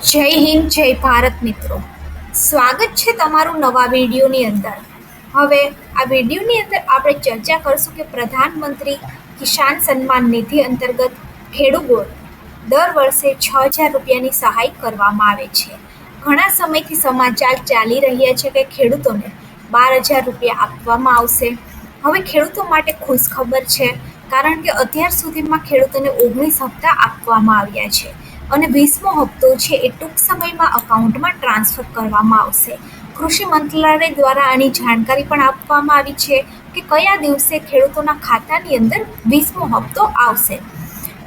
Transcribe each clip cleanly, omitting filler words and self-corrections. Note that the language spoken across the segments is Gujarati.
જય હિન્દ, જય ભારત મિત્રો. સ્વાગત છે તમારું નવા વિડીયોની અંદર. હવે આ વિડીયોની અંદર આપણે ચર્ચા કરશું કે પ્રધાનમંત્રી કિસાન સન્માન નિધિ અંતર્ગત ખેડૂતોને દર વર્ષે 6,000 રૂપિયાની સહાય કરવામાં આવે છે. ઘણા સમયથી સમાચાર ચાલી રહ્યા છે કે ખેડૂતોને 12,000 રૂપિયા આપવામાં આવશે. હવે ખેડૂતો માટે ખુશખબર છે, કારણ કે અત્યાર સુધીમાં ખેડૂતોને 19 હપ્તા આપવામાં આવ્યા છે અને 20મો હપ્તો છે એ ટૂંક સમયમાં અકાઉન્ટમાં ટ્રાન્સફર કરવામાં આવશે. કૃષિ મંત્રાલય દ્વારા આની જાણકારી પણ આપવામાં આવી છે કે કયા દિવસે ખેડૂતોના ખાતાની અંદર 20મો હપ્તો આવશે.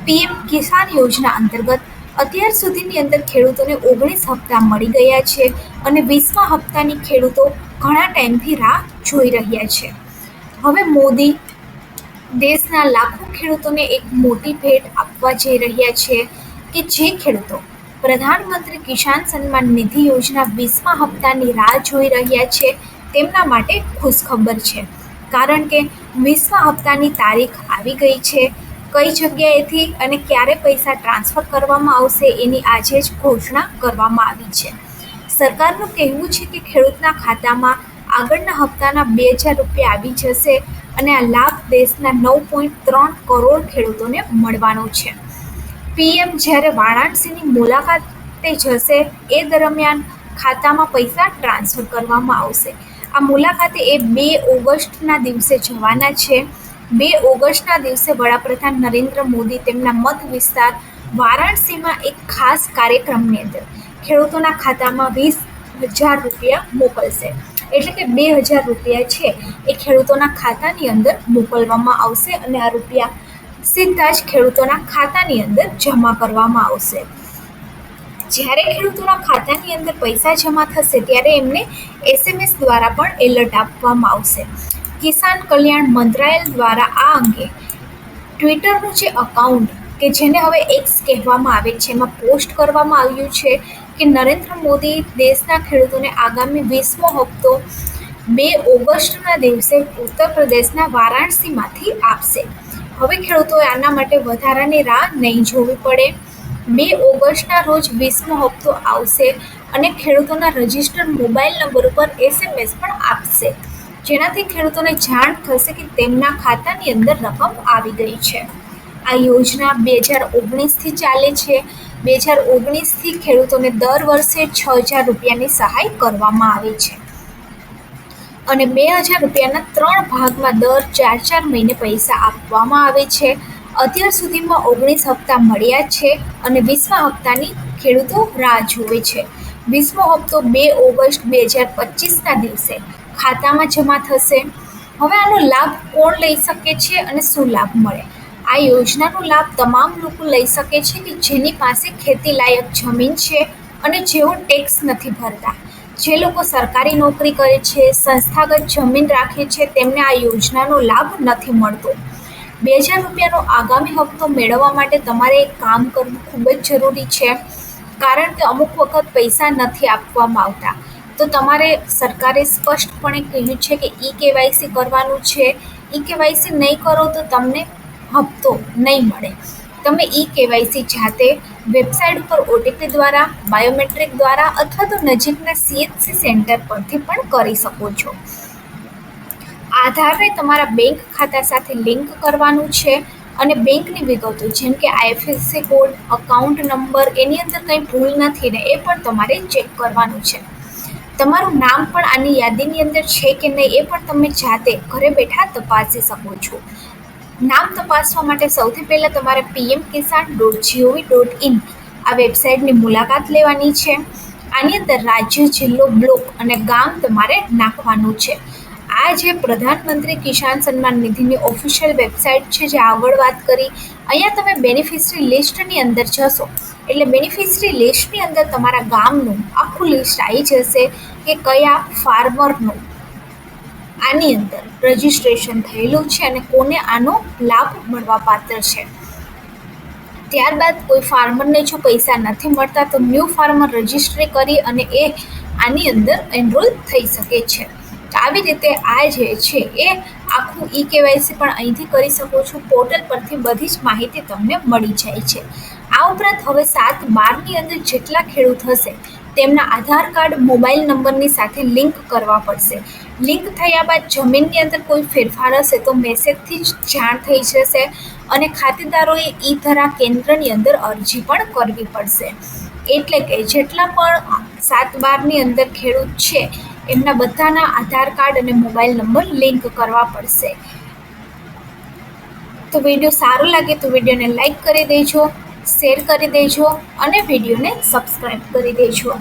પીએમ કિસાન યોજના અંતર્ગત અત્યાર સુધીની અંદર ખેડૂતોને 19 હપ્તા મળી ગયા છે અને 20મા હપ્તાની ખેડૂતો ઘણા ટાઈમથી રાહ જોઈ રહ્યા છે. હવે મોદી દેશના લાખો ખેડૂતોને એક મોટી ભેટ આપવા જઈ રહ્યા છે કે જે ખેડૂતો પ્રધાનમંત્રી કિસાન સન્માન નિધિ યોજના 20મા હપ્તાની રાહ જોઈ રહ્યા છે તેમના માટે ખુશખબર છે, કારણ કે 20મા હપ્તાની તારીખ આવી ગઈ છે. કઈ જગ્યાએથી અને ક્યારે પૈસા ટ્રાન્સફર કરવામાં આવશે એની આજે જ ઘોષણા કરવામાં આવી છે. સરકારનું કહેવું છે કે ખેડૂતના ખાતામાં આગળના હપ્તાના 2,000 રૂપિયા આવી જશે અને આ લાભ દેશના 9.3 કરોડ ખેડૂતોને મળવાનો છે. પીએમ જ્યારે વારાણસીની મુલાકાતે જશે એ દરમિયાન ખાતામાં પૈસા ટ્રાન્સફર કરવામાં આવશે. આ મુલાકાતે એ 2 ઓગસ્ટના દિવસે જવાના છે. 2 ઓગસ્ટના દિવસે વડાપ્રધાન નરેન્દ્ર મોદી તેમના મત વિસ્તાર વારાણસીમાં એક ખાસ કાર્યક્રમની અંદર ખેડૂતોના ખાતામાં 20,000 રૂપિયા મોકલશે. એટલે કે 2,000 રૂપિયા છે એ ખેડૂતોના ખાતાની અંદર મોકલવામાં આવશે અને આ રૂપિયા સીધા જ ખેડૂતોના ખાતાની અંદર જમા કરવામાં આવશે. જ્યારે ખેડૂતોના ખાતાની અંદર પૈસા જમા થશે ત્યારે એમને SMS દ્વારા પણ એલર્ટ આપવામાં આવશે. કિસાન કલ્યાણ મંત્રાલય દ્વારા આ અંગે ટ્વિટરનું જે અકાઉન્ટ કે જેને હવે એક્સ કહેવામાં આવે છે એમાં પોસ્ટ કરવામાં આવ્યું છે કે નરેન્દ્ર મોદી દેશના ખેડૂતોને આગામી 20મો હપ્તો 2 ઓગસ્ટના દિવસે ઉત્તર પ્રદેશના વારાણસીમાંથી આપશે. હવે ખેડૂતોએ આના માટે વધારાની રાહ નહીં જોવી પડે. 2 ઓગસ્ટના રોજ 20મો હપ્તો આવશે અને ખેડૂતોના રજિસ્ટર્ડ મોબાઈલ નંબર ઉપર SMS પણ આપશે, જેનાથી ખેડૂતોને જાણ થશે કે તેમના ખાતાની અંદર રકમ આવી ગઈ છે. આ યોજના 2019થી ચાલે છે. 2019થી ખેડૂતોને દર વર્ષે 6,000 રૂપિયાની સહાય કરવામાં આવે છે અને 2,000 રૂપિયાના 3 ભાગમાં દર 4 મહિને પૈસા આપવામાં આવે છે. અત્યાર સુધીમાં 19 હપ્તા મળ્યા છે અને 20મા હપ્તાની ખેડૂતો રાહ જુએ છે. 20મો હપ્તો 2 ઓગસ્ટ 2025ના દિવસે ખાતામાં જમા થશે. હવે આનો લાભ કોણ લઈ શકે છે અને શું લાભ મળે? આ યોજનાનો લાભ તમામ લોકો લઈ શકે છે કે જેની પાસે ખેતી લાયક જમીન છે અને જેઓ ટેક્સ નથી ભરતા. જે લોકો સરકારી નોકરી કરે છે, સંસ્થાગત જમીન રાખે છે, તેમને આ યોજનાનો લાભ નથી મળતો. 2,000 રૂપિયાનો આગામી હપ્તો મેળવવા માટે તમારે એક કામ કરવું ખૂબ જ જરૂરી છે, કારણ કે અમુક વખત પૈસા નથી આપવામાં આવતા. તો તમારે સરકારે સ્પષ્ટપણે કહ્યું છે કે KYC કરવાનું છે. KYC નહીં કરો તો તમને હપ્તો નહીં મળે. તમે KYC જાતે વેબસાઇટ ઉપર OTP દ્વારા, બાયોમેટ્રિક દ્વારા અથવા તો નજીકના CHC સેન્ટર પરથી પણ કરી શકો છો. આધારને તમારા બેંક ખાતા સાથે લિંક કરવાનું છે અને બેંકની વિગતો જેમ કે IFSC કોડ, અકાઉન્ટ નંબર, એની અંદર કંઈ ભૂલ નથી ને એ પણ તમારે ચેક કરવાનું છે. તમારું નામ પણ આની યાદીની અંદર છે કે નહીં એ પણ તમે જાતે ઘરે બેઠા તપાસી શકો છો. નામ તપાસવા માટે સૌથી પહેલાં તમારે pmkisan.gov.in આ વેબસાઇટની મુલાકાત લેવાની છે. આની અંદર રાજ્ય, જિલ્લો, બ્લોક અને ગામ તમારે નાખવાનું છે. આ જે પ્રધાનમંત્રી કિસાન સન્માન નિધિની ઓફિશિયલ વેબસાઇટ છે જે આગળ વાત કરી, અહીંયા તમે બેનિફિશરી લિસ્ટની અંદર જશો એટલે બેનિફિશરી લિસ્ટની અંદર તમારા ગામનું આખું લિસ્ટ આવી જશે કે કયા ફાર્મરનું આની અંદર રજિસ્ટ્રેશન થયેલું છે અને કોને આનો લાભ મળવાપાત્ર છે. ત્યારબાદ કોઈ ફાર્મરને જો પૈસા નથી મળતા તો ન્યૂ ફાર્મર રજિસ્ટ્રી કરી અને એ આની અંદર એનરોલ થઈ શકે છે. આવી રીતે આ જે છે એ આખું KYC પણ અહીંથી કરી શકો છો. પોર્ટલ પરથી બધી જ માહિતી તમને મળી જાય છે. આ ઉપરાંત હવે 7-12ની અંદર જેટલા ખેડૂત હશે તેમના આધાર કાર્ડ મોબાઈલ નંબરની સાથે લિંક કરવા પડશે. લિંક થયા બાદ જમીનની અંદર કોઈ ફેરફાર હશે તો મેસેજથી જ જાણ થઈ જશે અને ખાતેદારોએ ઈ ધરા કેન્દ્રની અંદર અરજી પણ કરવી પડશે. એટલે કે જેટલા પણ 7-12ની અંદર ખેડૂત છે એમના બધાના આધાર કાર્ડ અને મોબાઈલ નંબર લિંક કરવા પડશે. તો વિડીયો સારો લાગે તો વિડીયોને લાઈક કરી દેજો, શેર કરી દેજો અને વિડીયોને સબસ્ક્રાઈબ કરી દેજો.